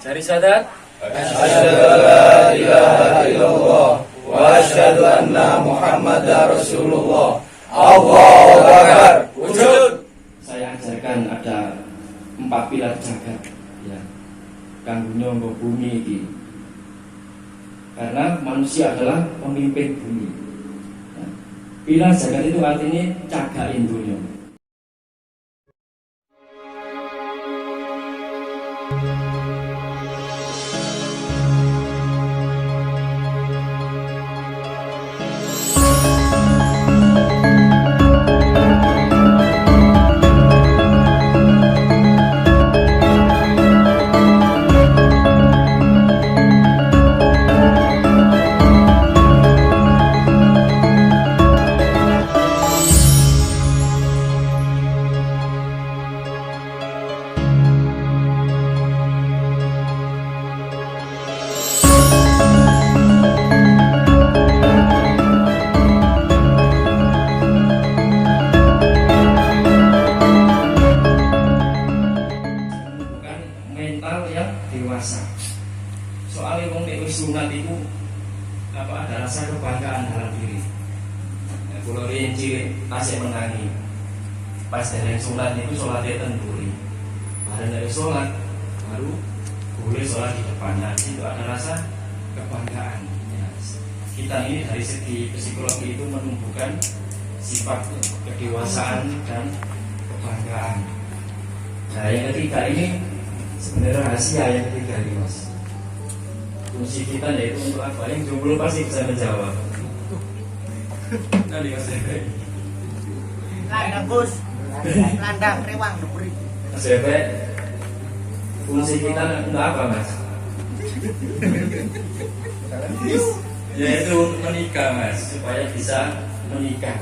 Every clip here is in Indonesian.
Cari syahadat. Asyhadu an la ilaha illallah wa asyhadu anna Muhammadar Rasulullah. Allahu Akbar. Wujud. Saya ajarkan ada 4 pilar jagat ya. Kanggo nyangga bumi iki. Karena manusia adalah pemimpin bumi. Ya. Pilar jagat itu artinya cagain dunia. Mental yang dewasa. Soalnya wong nek wis sunat itu ada rasa kebanggaan dalam diri. Ya, kalau riyen cilik tasih menangi. Pas dereng sunat itu salatnya tenduri. Bareng dari sholat baru boleh sholat di depannya. Itu ada rasa kebanggaan. Ya. Kita ini dari segi psikologi itu menumbuhkan sifat kedewasaan dan kebanggaan. Nah, yang ketiga ini sebenarnya rahasia yang ketiga ini, Mas. Fungsi kita yaitu untuk apa? Yang jomblo pasti bisa menjawab. Nanti Mas Efek. Landang Gus, landang rewang dupuri. Mas Efek, fungsi kita untuk apa, Mas? Yaitu menikah, Mas, supaya bisa menikah.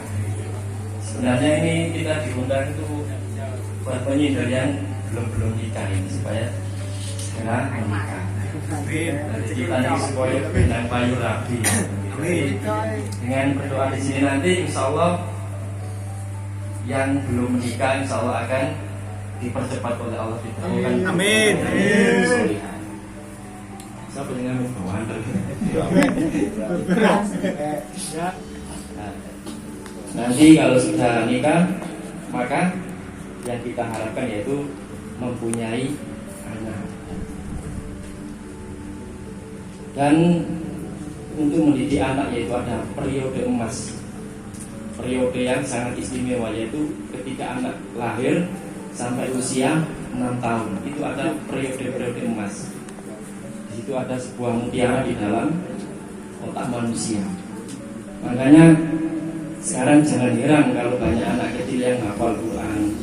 Sebenarnya ini kita diundang itu buat penyindir yang belum nikah ini supaya segera menikah. Dari kita ini supaya benang payu rapi. Dengan berdoa di sini nanti, insya Allah yang belum menikah insya Allah akan dipercepat oleh Allah, ditemukan. Amin. Siapa dengan bawaan? Nanti kalau sudah nikah, maka yang kita harapkan yaitu mempunyai anak. Dan untuk mendidik anak yaitu ada periode emas, periode yang sangat istimewa, yaitu ketika anak lahir sampai usia 6 tahun. Itu ada periode emas. Di situ ada sebuah mutiara di dalam otak manusia. Makanya sekarang jangan heran kalau banyak anak kecil yang hafal Quran,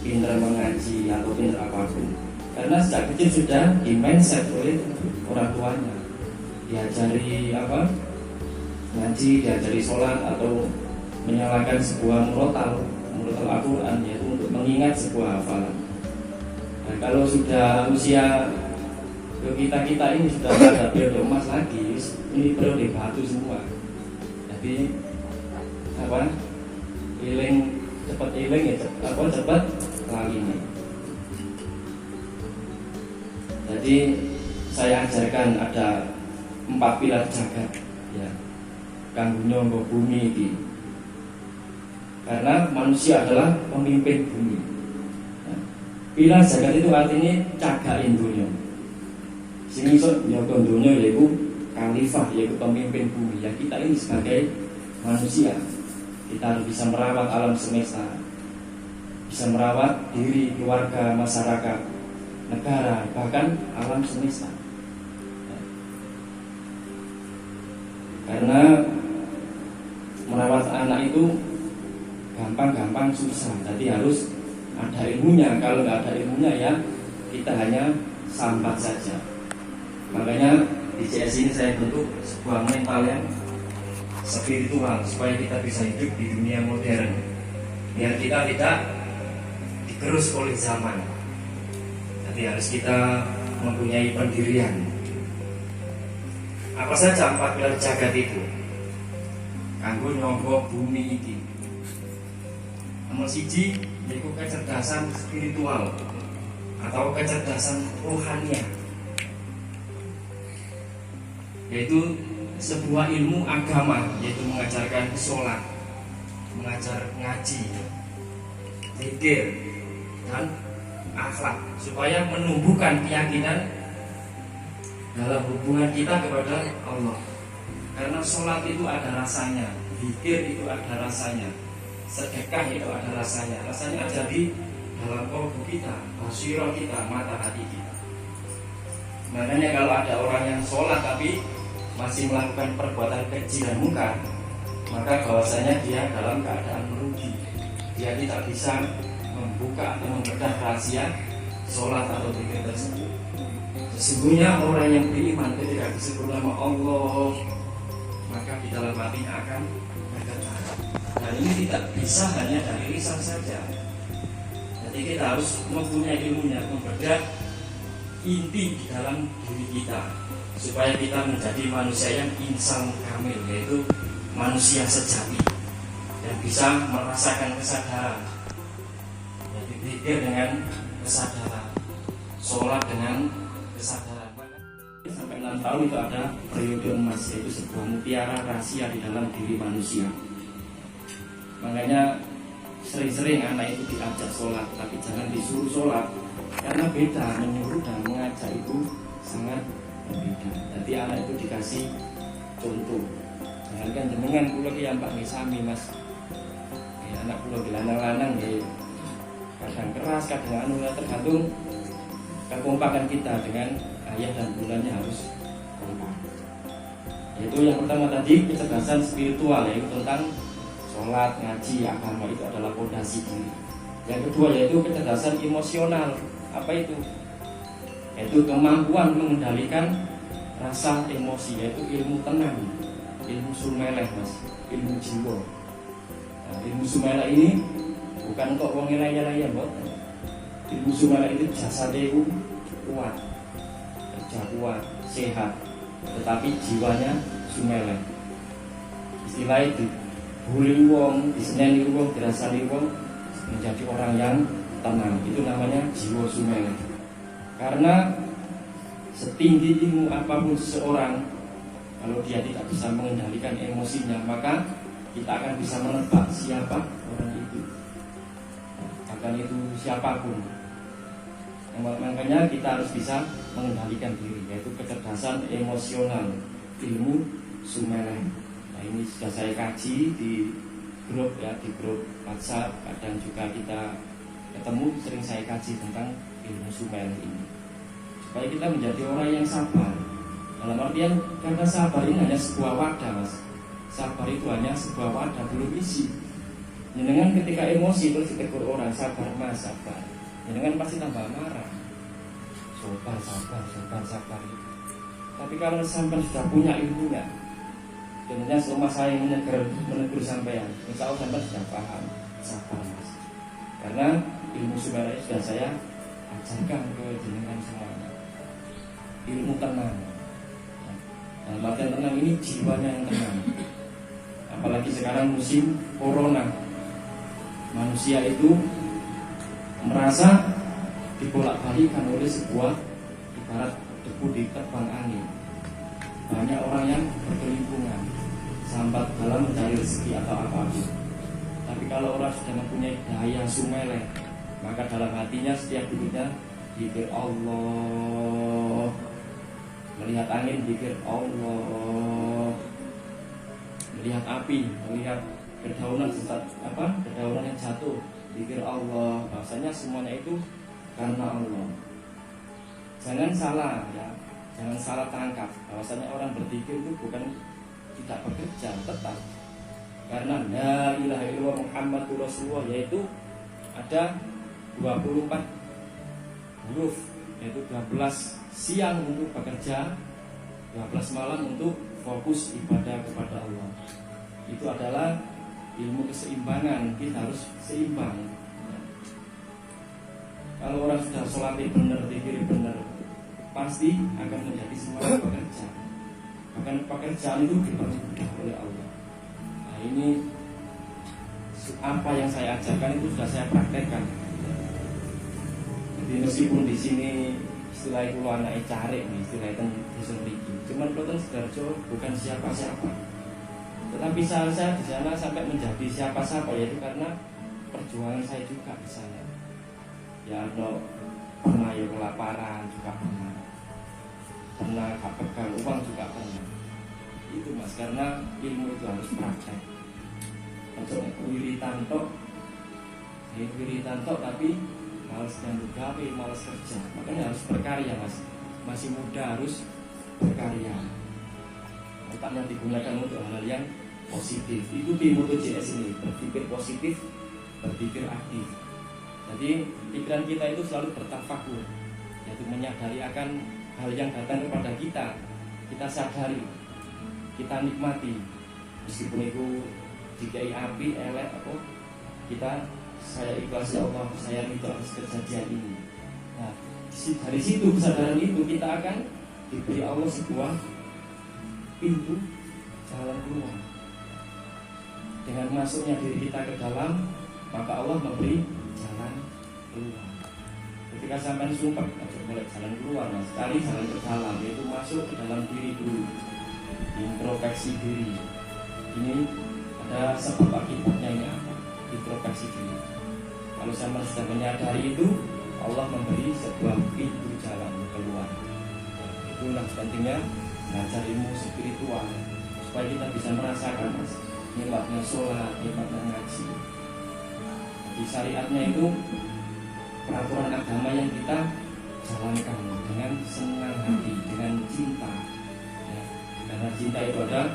pintar mengaji atau pintar apapun, karena sejak kecil sudah di-mindset oleh orang tuanya, diajari ngaji, diajari sholat atau menyalakan sebuah murotal Al-Quran, yaitu untuk mengingat sebuah hafalan. Nah, kalau sudah usia kita ini sudah ada periode emas lagi, ini periode batu semua. Jadi cepat iling ya cepat lali ini. Jadi saya ajarkan ada 4 pilar jagat ya, kanggo nyangga bumi iki. Karena manusia adalah pemimpin bumi. Nah, pilar jagat itu artinya cagain dunia. Sing iso njaga dunia yaitu khalifah, yaitu pemimpin bumi. Ya kita ini sebagai manusia, kita harus bisa merawat alam semesta, bisa merawat diri, keluarga, masyarakat, negara, bahkan alam semesta. Karena merawat anak itu gampang susah, jadi harus ada ilmunya. Kalau nggak ada ilmunya ya kita hanya sambat saja. Makanya di CS ini saya bentuk sebuah mental yang spiritual supaya kita bisa hidup di dunia modern, biar kita tidak digerus oleh zaman. Jadi harus kita mempunyai pendirian. Apa saja 4 pilar jagat itu? Kanggo nyangga bumi iki. Nomor 1 yaitu kecerdasan spiritual atau kecerdasan rohania. yaitu sebuah ilmu agama, yaitu mengajarkan sholat, mengajar ngaji, zikir, dan akhlak, supaya menumbuhkan keyakinan dalam hubungan kita kepada Allah. Karena sholat itu ada rasanya, zikir itu ada rasanya, sedekah itu ada rasanya. Rasanya ada di dalam kalbu kita, basirah kita, mata hati kita. Makanya kalau ada orang yang sholat tapi masih melakukan perbuatan keji dan munkar, maka bahwasanya dia dalam keadaan merugi. Dia tidak bisa membuka atau membedah rahasia sholat atau zikir tersebut. Sesungguhnya orang yang beriman ketika disebut nama Allah, maka di dalam hatinya akan bergetar. Dan ini tidak bisa hanya dari lisan saja. Jadi kita harus mempunyai ilmunya, membedah inti di dalam diri kita, supaya kita menjadi manusia yang insan kamil, yaitu manusia sejati yang bisa merasakan kesadaran, yaitu zikir dengan kesadaran, sholat dengan kesadaran. Sampai 6 tahun itu ada periode emas, yaitu sebuah mutiara rahasia di dalam diri manusia. Makanya sering-sering anak itu diajak sholat, tapi jangan disuruh sholat, karena beda menyuruh dan mengajak itu sangat berbeda. Jadi anak itu dikasih contoh. Jangankan jenengan kula ki yang Pak Misami Mas. Anak kula dilanang-lanang ya kadang keras, kadang anu, tergantung kekompakan kita dengan ayah dan bundanya harus kompak. Yaitu yang pertama tadi kecerdasan spiritual, yaitu tentang sholat, ngaji, agama, itu adalah fondasi diri. Yang kedua yaitu kecerdasan emosional. Apa itu? Yaitu kemampuan mengendalikan rasa emosi, yaitu ilmu tenang, ilmu sumeleh Mas, ilmu jiwa. Nah, ilmu sumeleh ini bukan kok wong elaya-elaya mboten. Ilmu sumeleh itu jasade kuat, kerja kuat, sehat, tetapi jiwanya sumeleh. Istilah itu bully wong, diseneni wong, dirasani wong, menjadi orang yang tenang. Itu namanya jiwa sumeleh. Karena setinggi ilmu apapun seseorang, kalau dia tidak bisa mengendalikan emosinya, maka kita akan bisa menebak siapa orang itu, akan itu siapapun. Makanya kita harus bisa mengendalikan diri, yaitu kecerdasan emosional, ilmu sumeleh. Nah, ini sudah saya kaji di grup ya, di grup WhatsApp. Kadang juga kita ketemu, sering saya kaji tentang ilmu sumeleh ini, supaya kita menjadi orang yang sabar. Dalam artian, karena sabar ini hanya sebuah wadah Mas. Sabar itu hanya sebuah wadah, belum isi. Jenengan ketika emosi terus ditegur orang, sabar Mas, sabar, jenengan pasti tambah marah. Sabar. Tapi kalau sampai sudah punya ilmunya, jenengan selama saya menegur sampean, insya Allah sampai sudah paham, sabar Mas. Karena ilmu sumeleh sudah saya ajarkan ke jenengan semuanya. Ilmu tenang. Nah, artian tenang ini jiwanya yang tenang. Apalagi sekarang musim corona, manusia itu merasa dibolak-balikan oleh sebuah ibarat debu di terbang angin. Banyak orang yang berkelimpungan, sambat dalam mencari rezeki atau apapun. Tapi kalau orang sudah mempunyai daya sumeleh, maka dalam hatinya setiap hidupnya zikir Allah. Melihat angin zikir Allah. Melihat api, melihat dedaunan dedaunan yang jatuh, zikir Allah. Bahasanya semuanya itu karena Allah. Jangan salah ya, jangan salah tangkap. Bahwasanya orang berzikir itu bukan tidak bekerja, tetap. Karena la ilaha illallah Muhammadur Rasulullah, yaitu ada 24 huruf, yaitu 12 siang untuk bekerja, 12 malam untuk fokus ibadah kepada Allah. Itu adalah ilmu keseimbangan. Kita harus seimbang. Kalau orang sudah sholatnya benar, zikir benar, pasti akan menjadi semangat bekerja. Bahkan pekerjaan itu dipermudah oleh Allah. Nah, ini apa yang saya ajarkan itu sudah saya praktekkan. Jadi meskipun di sini istilah itu anake carik nih, istilah itu desa mriki. Cuman Kloten Sidoarjo bukan siapa-siapa. Tetapi saya di sana sampai menjadi siapa-siapa, yaitu karena perjuangan saya juga di sana. Ya pernah ya kelaparan juga pernah gak pegang uang juga pernah. Itu Mas, karena ilmu itu harus praktek. Untuk wiritan tok tapi malas nyambut gawe, malas kerja. Makanya harus berkarya Mas. Masih muda harus berkarya. Otaknya digunakan untuk hal yang positif. Itu di MotoJS ini, berpikir positif, berpikir aktif. Jadi pikiran kita itu selalu bertafakur, yaitu menyadari akan hal yang datang kepada kita. Kita sadari, kita nikmati. Meskipun itu dikai api, elek apa, saya ikhlas ya Allah, saya ridho atas kejadian ini. Nah, dari situ, kesadaran itu kita akan diberi Allah sebuah pintu jalan keluar. Dengan masuknya diri kita ke dalam, maka Allah memberi jalan keluar. Ketika sampai sumpah, boleh jalan keluar, nah, sekali jalan ke dalam, yaitu masuk ke dalam diri dulu, introspeksi diri. Ini ada sebab akibatnya, ini apa? Introspeksi diri. Kalau sama sudah menyadari itu, Allah memberi sebuah pintu jalan keluar. Itulah pentingnya belajar ilmu spiritual, supaya kita bisa merasakan nikmatnya sholat, nikmatnya ngaji. Di syariatnya itu peraturan agama yang kita jalankan dengan senang hati, dengan cinta, ya. Karena cinta itu ada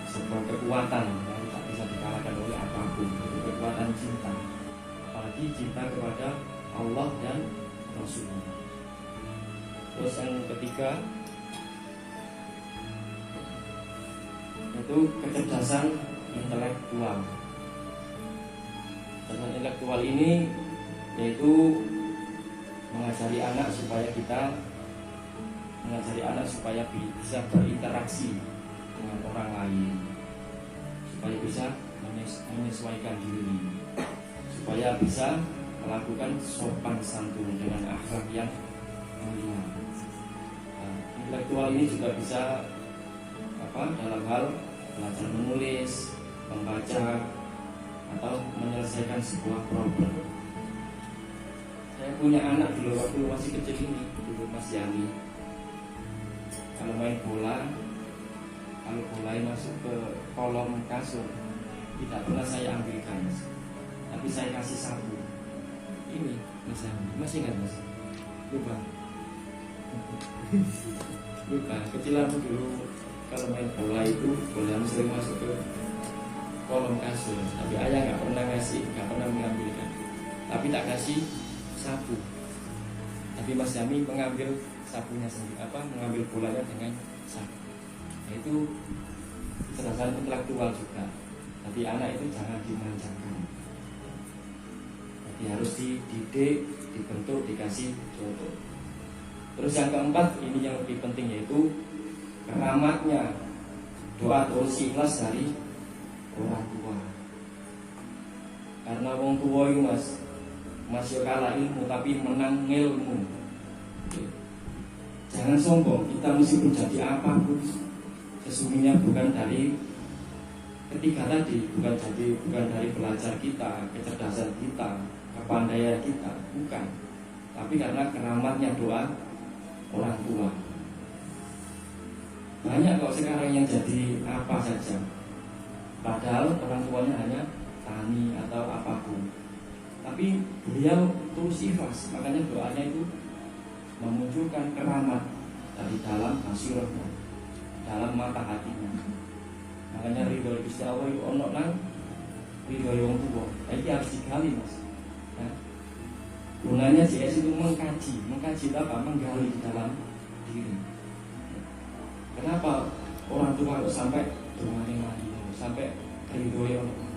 sebuah kekuatan yang tak bisa dikalahkan oleh apapun. Itu kekuatan cinta, apalagi cinta kepada Allah dan Rasulnya. Terus yang ketiga itu kecerdasan intelektual. Kecerdasan intelektual ini yaitu mengajari anak supaya bisa berinteraksi dengan orang lain, supaya bisa menyesuaikan diri, supaya bisa melakukan sopan santun dengan akhlak yang mulia. Nah, intelektual ini juga bisa dalam hal belajar menulis, membaca, atau menyelesaikan sebuah problem. Saya punya anak dulu waktu masih kecil ini, dulu Mas Yani. Kalau main bola, kalau bola masuk ke kolom kasur, tidak pernah saya ambilkan, tapi saya kasih sapu. Ini Mas Yani, masih ingat Mas? Lupa. Kecil aku dulu kalau main bola itu bola sering masuk ke kolom kasur, tapi ayah nggak pernah mengambilkan, tapi tak kasih sapu. Tapi Mas Yami mengambil sapunya sendiri, mengambil bolanya dengan sapu. Nah, itu kecerdasan intelektual juga. Tapi anak itu jangan dimanjakan. Jadi harus dididik, dibentuk, dikasih contoh. Terus yang keempat, ini yang lebih penting, yaitu keramatnya doa terus ikhlas dari orang tua. Karena orang tua itu Mas yo kalah ilmu tapi menang ilmu. Jangan sombong, kita mesti menjadi apapun sesungguhnya bukan dari ketiga tadi, bukan dari belajar kita, kecerdasan kita, kepandaian kita, bukan. Tapi karena keramatnya doa orang tua. Banyak kok sekarang yang jadi apa saja, padahal orang tuanya hanya tani atau apapun, tapi beliau terus ikhlas. Makanya doanya itu memunculkan keramat dari dalam basirahnya, dalam mata hatinya. Makanya ridho Gusti Allah itu ono nang ridho wong tua. Ini harus digali Mas. Ya. Gunanya JS itu mengkaji itu apa? Menggali di dalam diri. Kenapa orang tua kok sampai bermati-mati, sampai ridho ya Allah?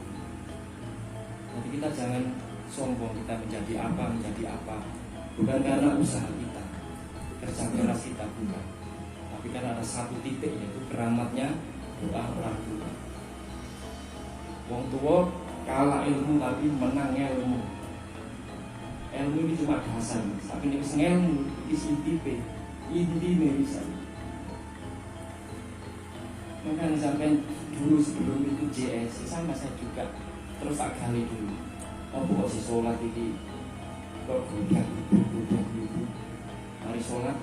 Jadi kita jangan sombong, kita menjadi apa, bukan karena usaha kita, kerja keras kita, bukan. Tapi karena ada satu titik, yaitu keramatnya doa orang tua. Wong tua kalah ilmu tapi menang ilmu. Ilmu ini cuma dasar, tapi ini ilmu intime bisa. Maka sampai dulu sebelum itu JS sama saya juga terus tak gali dulu. Kok si sholat ini kok gudak hari sholat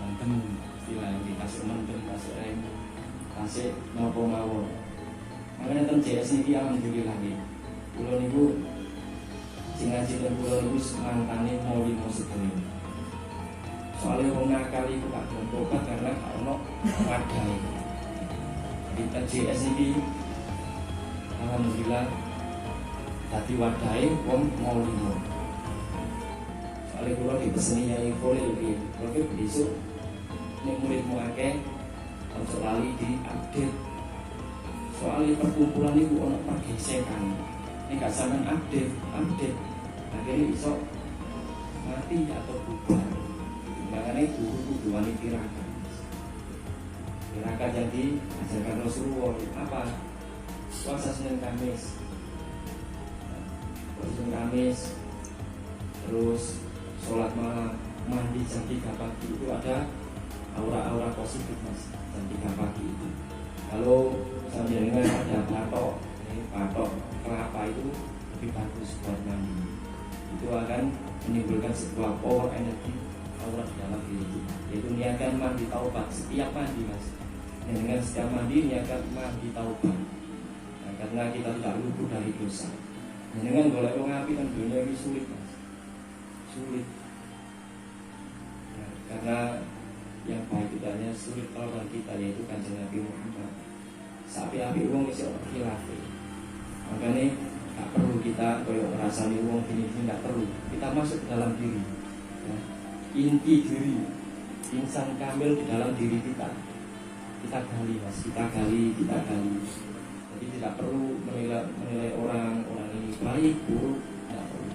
mantep istilah yang dikasih mantep kasih rem kasih nopo mawon. Makanya tentang JS ini alhamdulillah nih. Pulau niku sing ngaji dan pulau niku mantane mau limo sedene. Soalnya wong nakal iku gak tobat karena gak ono wadah. Kita JS ini alhamdulillah tadi wadahe wong mau limo. Soalnya pulau dipeseni yang info iki, kalau besok nek muridmu akeh ojo lali di update. Soalnya perkumpulan itu ono pergesekan. Ini gak sampai update, akhirnya bisa mati atau bubar. Makanya guru wani tirakat. Tirakat jadi ajarkan Rasulullah apa? Puasa Senin Kamis, terus sholat malam, mandi jam 3 pagi itu ada aura-aura positif mas. Jam 3 pagi itu. Kalau sambil dengar ada patok kelapa itu lebih bagus buat mandi. Itu akan menimbulkan sebuah power energi aura di dalam diri kita. Yaitu niatkan mandi taubat setiap mandi mas. Dengan setiap mandi niatkan mandi taubat. Nah, karena kita tidak luput dari dosa. Dengan boleh mengapi dan dunia ini sulit mas. Sulit. Nah, karena yang baik itu hanya sulit lawan kita yaitu Kanjeng Nabi Muhammad. Sapi-api wong iso khilaf. Makanya gak perlu kita koyo ngrasani wong gini gak perlu. Kita masuk ke dalam diri. Ya. Inti diri, insan kamil di dalam diri kita. Kita gali mas, kita gali. Jadi tidak perlu menilai orang ini baik buruk, tidak perlu.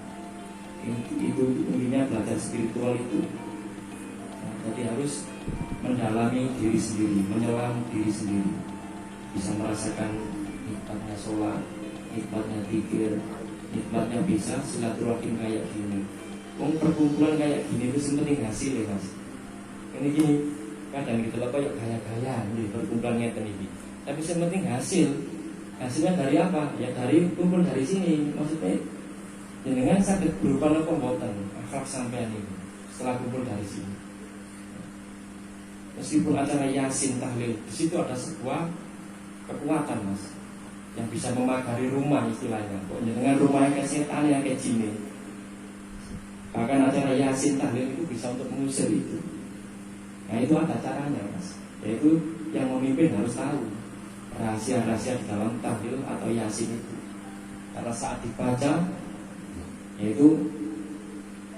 Itu intinya belajar spiritual itu. Nah, jadi harus mendalami diri sendiri, menyelam diri sendiri, bisa merasakan nikmatnya sholat, nikmatnya zikir, nikmatnya bisa silaturahim kayak gini. Perkumpulan kayak gini itu penting hasil ya mas. Ini gini, kadang kita lupa yuk gaya-gaya di perkumpulannya ini. Tapi yang penting hasilnya dari apa? Ya dari kumpul dari sini. Maksudnya dengan sakit berupa pembuatan akhlak sampean ini setelah kumpul dari sini. Meskipun acara yasin tahlil, di situ ada sebuah kekuatan mas yang bisa memagari rumah istilahnya. Pokoknya dengan rumahnya kayak setan yang kayak jin. Bahkan acara yasin tahlil itu bisa untuk mengusir itu. Nah itu ada caranya mas. Yaitu yang memimpin harus tahu rahasia-rahasia di dalam tahlil atau yasin itu. Karena saat dibaca, yaitu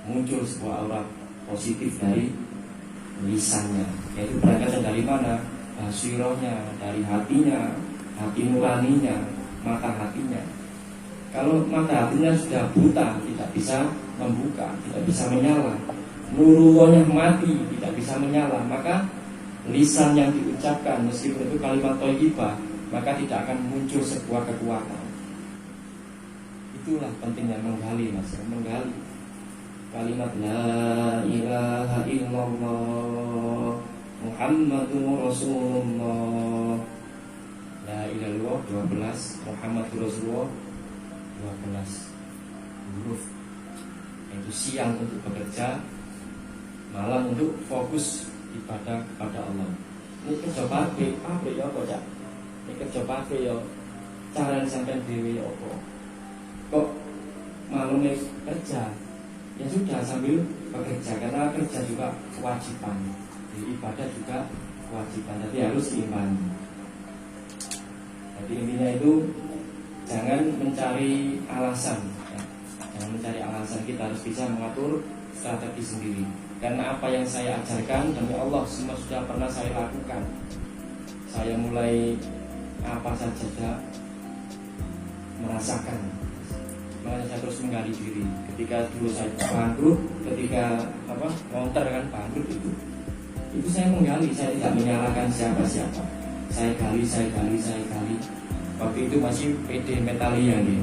muncul sebuah aura positif dari lisannya. Yaitu berangkat dari mana? Basirohnya, dari hatinya, hati nuraninya, mata hatinya. Kalau mata hatinya sudah buta, tidak bisa membuka, tidak bisa menyala, nurullahnya mati, tidak bisa menyala, maka lisan yang diucapkan meskipun itu kalimat thayyibah, maka tidak akan muncul sebuah kekuatan. Itulah pentingnya menggali mas, menggali kalimat la ilaha illallah Muhammadur Rasulullah. La ilaha illallah 12, Muhammadur Rasulullah 12 huruf. Itu siang untuk bekerja, malam untuk fokus ibadah kepada Allah. Ini kerja pabrik ya kok cak. Ini kerja pabrik ya. Cara sampai dewi ya kok. Kok malamnya kerja? Ya sudah sambil bekerja karena kerja juga kewajiban. Jadi ibadah juga kewajiban. Tapi harus seimbang. Jadi intinya itu jangan mencari alasan. Jangan mencari alasan, kita harus bisa mengatur strategi sendiri. Karena apa yang saya ajarkan demi Allah semua sudah pernah saya lakukan. Saya mulai apa saja merasakan. Makanya saya terus menggali diri. Ketika dulu saya bangkrut, ketika monter kan bangkrut itu saya menggali. Saya tidak menyalahkan siapa-siapa. Saya gali. Waktu itu masih PD Metalia nih.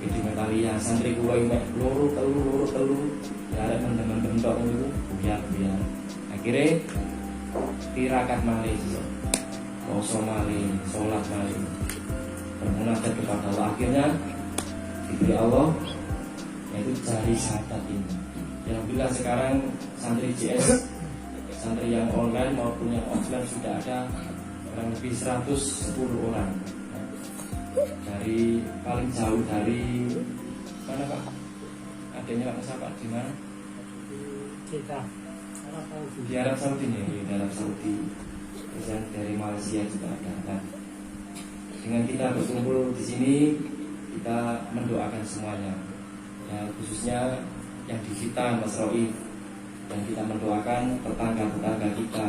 PD Metalia santri kula ini loro telu. Ya Dari teman-teman bentok itu biar akhirnya tirakat malih, poso malih, sholat malih, bermunajat kepada Allah. Akhirnya diberi Allah yaitu jari syahadat ini. Alhamdulillah sekarang santri JS, santri yang online maupun yang offline sudah ada kurang lebih 110 orang. Dari paling jauh dari mana Pak? Adanya Pak siapa? Di mana? Kita Di Arab Saudi nih, di Arab Saudi. Kemudian dari Malaysia juga ada. Nah, dengan kita berkumpul di sini, kita mendoakan semuanya. Ya, khususnya yang di kita Mas Roif, dan kita mendoakan tetangga-tetangga kita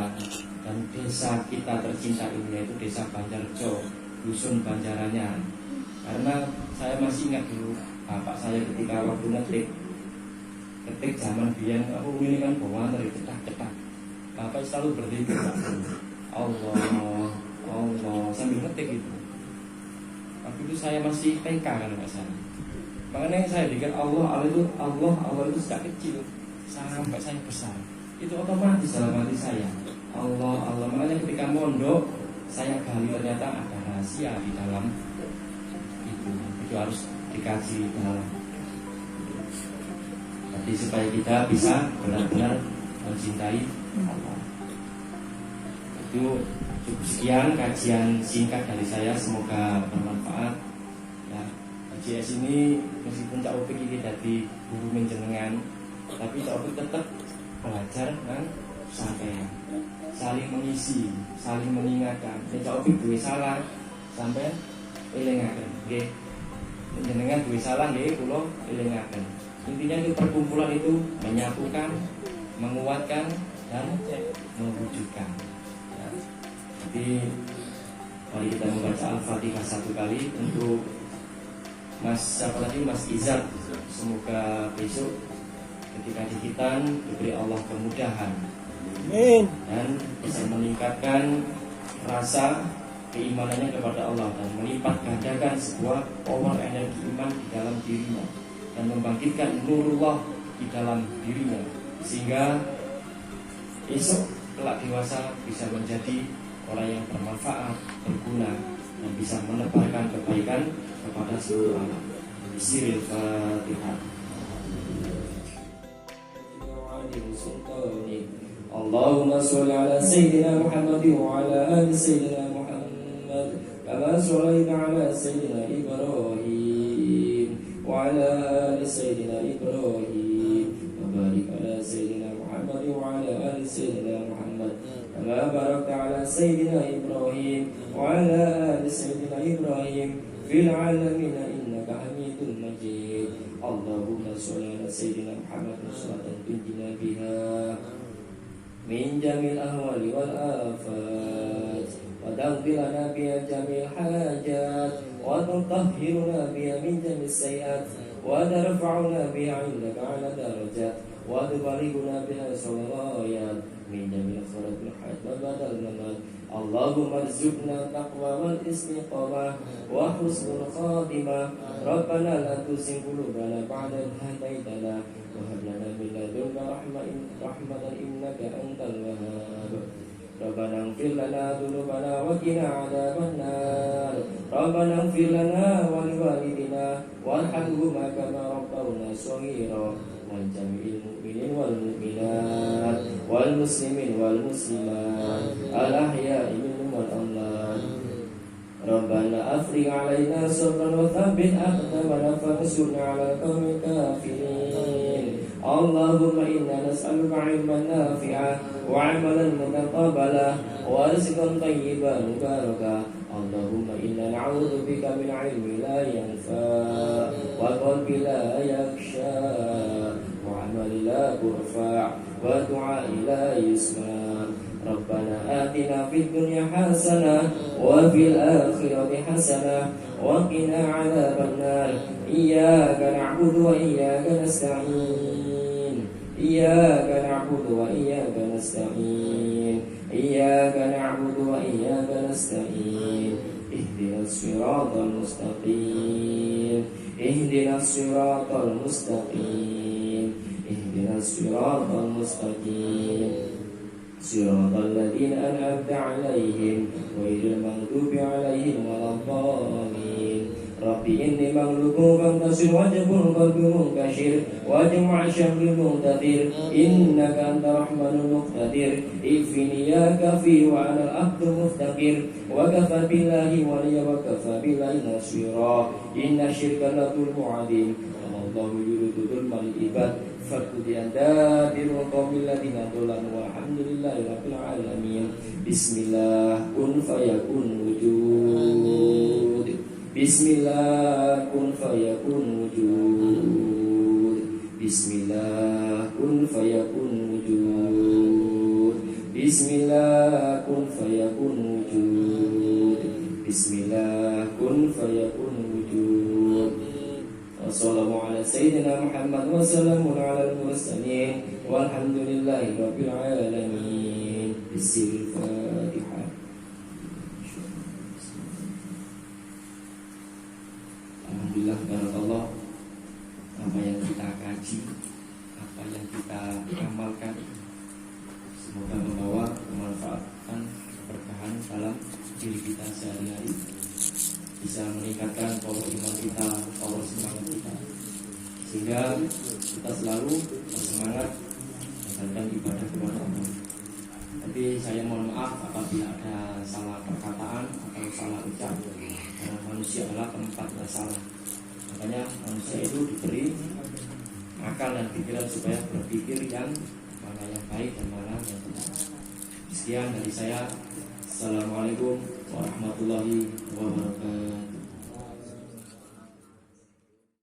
dan desa kita tercinta ini, yaitu desa Banjarjo, dusun Banjaranyar. Karena saya masih ingat dulu bapak saya ketika waktu ketik zaman biyen aku ini kan bawa dari cetak bapak selalu berzikir Allah sambil ngetik itu. Waktu itu saya masih TK kan Pak saya. Makanya saya pikir Allah itu sejak kecil sampai saya besar. Itu otomatis dalam hati saya. Allah. Makanya ketika mondok saya gali ternyata ada rahasia di dalam itu harus dikaji dalam. Jadi supaya kita bisa benar-benar mencintai Allah. Itu cukup sekian kajian singkat dari saya, semoga bermanfaat. Ya, JS ini meskipun Cak Opik ini jadi guru menjenengan, tapi Cak Opik tetap belajar kan sampai saling mengisi, saling mengingatkan. Cak Opik duwe salah sampai elingaken. Nggih. Jenengan duwe salah nggih kula elingaken. Intinya itu perkumpulan itu menyatukan, menguatkan dan mewujudkan. Ya. Jadi mari kita membaca Al-Fatihah satu kali untuk Mas Izat. Semoga besok ketika dihitan diberi Allah kemudahan. Amin. Dan bisa meningkatkan rasa keimanannya kepada Allah dan melipat gandakan sebuah power energi iman di dalam dirinya dan membangkitkan nurullah di dalam dirinya sehingga esok kelak dewasa bisa menjadi orang yang bermanfaat, berguna dan bisa menebarkan kebaikan kepada seluruh alam. Bismillahirrahmanirrahim. Allahumma sholli ala sayyidina Muhammad wa ala ali sayyidina Muhammad kama shallaita ala sayyidina Ibrahim wa ala ali sayyidina Ibrahim wa barik ala sayyidina Muhammad wa ala ali sayyidina Muhammad kama barakta ala sayyidina Ibrahim wa ala ali sayyidina Ibrahim fil alamin innaka Hamidum Majid. Allahumma sholli ala sayyidina Muhammad salatan tunjina biha min jamil ahwali wal afat wa taghfir lana biha jamil hajat wa tutahhiruna biha min jamil sayiat wa tarfa'una biha 'indaka 'ala darajat wa tubalighuna biha salawat min jamil kharatil hayat wa badal mamat. Allahumma arzuqna taqwa wal istiqamah wa husnul khatimah. Rabbana la tuzigh qulubana ba'da idh hadaytana wa hab lana min ladunka rahmatan innaka antal wahhab. Rabbana ighfir lana dhunubana wa qina 'adzaban nar. Rabbana ighfir lana wa liwalidina warhamhuma kama rabbawna shaghira wal jami'il mu'minin wal mu'minat wal muslimin wal muslimat al ahya'i minhum wal amwat. Rabbana afrigh 'alaina sabran wa thabbit aqdamana fansurna 'alal qaumil kafirin. Allahumma inna nas'aluka 'ilman nafi'an wa 'amalan mutaqabbala wa rizqan thayyiban mubaraka. Allahumma inna na'udzu bika min 'ilmin la yanfa' wa qalbin la yakhsha wa 'amalin la yurfa' wa du'a'in la yusma'. Rabbana atina fid dunya hasanah wa fil akhirati hasanah wa qina 'adzaban nar. Iyyaka na'budu wa iyyaka nasta'in. Iyyaka na'budu wa iyyaka nasta'in. Iyyaka na'budu wa iyyaka nasta'in. Ihdinas siratal mustaqim. Ihdinas siratal mustaqim. Ihdinas ihdinas siratal mustaqim siratal ladzina an'amta 'alaihim ghairil maghdubi 'alaihim waladdallin. Rabbi inni maghlubu fantasir wajibul qalbi munkashir wajma' syamri muqtadir innaka anta rahmanul muqtadir ifini ya kafi wa ana al-abdu muftaqir wa kafa billahi waliya wa kafa billahi nasira inna syirka latul mu'adin Allahu yuridu mal ibad fakudi anda dirul qawmil ladina dolan walhamdulillahi rabbil alamin. Bismillah kun fayakun wujud. Bismillah kun fayakun wujud. Bismillah kun fayakun wujud. Bismillah kun fayakun wujud. Bismillah kun fayakun wujud. Wassalamu ala sayyidina Muhammad wa salamun ala al-mursalin walhamdulillahi rabbil alamin. Bismillahirrahmanirrahim. Alhamdulillah, barakallah. Apa yang kita kaji, apa yang kita amalkan, semoga membawa kemanfaatan, keberkahan dalam diri kita sehari-hari, bisa meningkatkan power iman kita, power semangat kita, sehingga kita selalu bersemangat menjalankan ibadah kepada Allah. Tapi saya mohon maaf apabila ada salah perkataan atau salah ucap. Karena manusia adalah tempat masalah. Makanya manusia itu diberi akal dan pikiran supaya berpikir yang mana yang baik dan mana yang benar. Sekian dari saya. Assalamualaikum warahmatullahi wabarakatuh.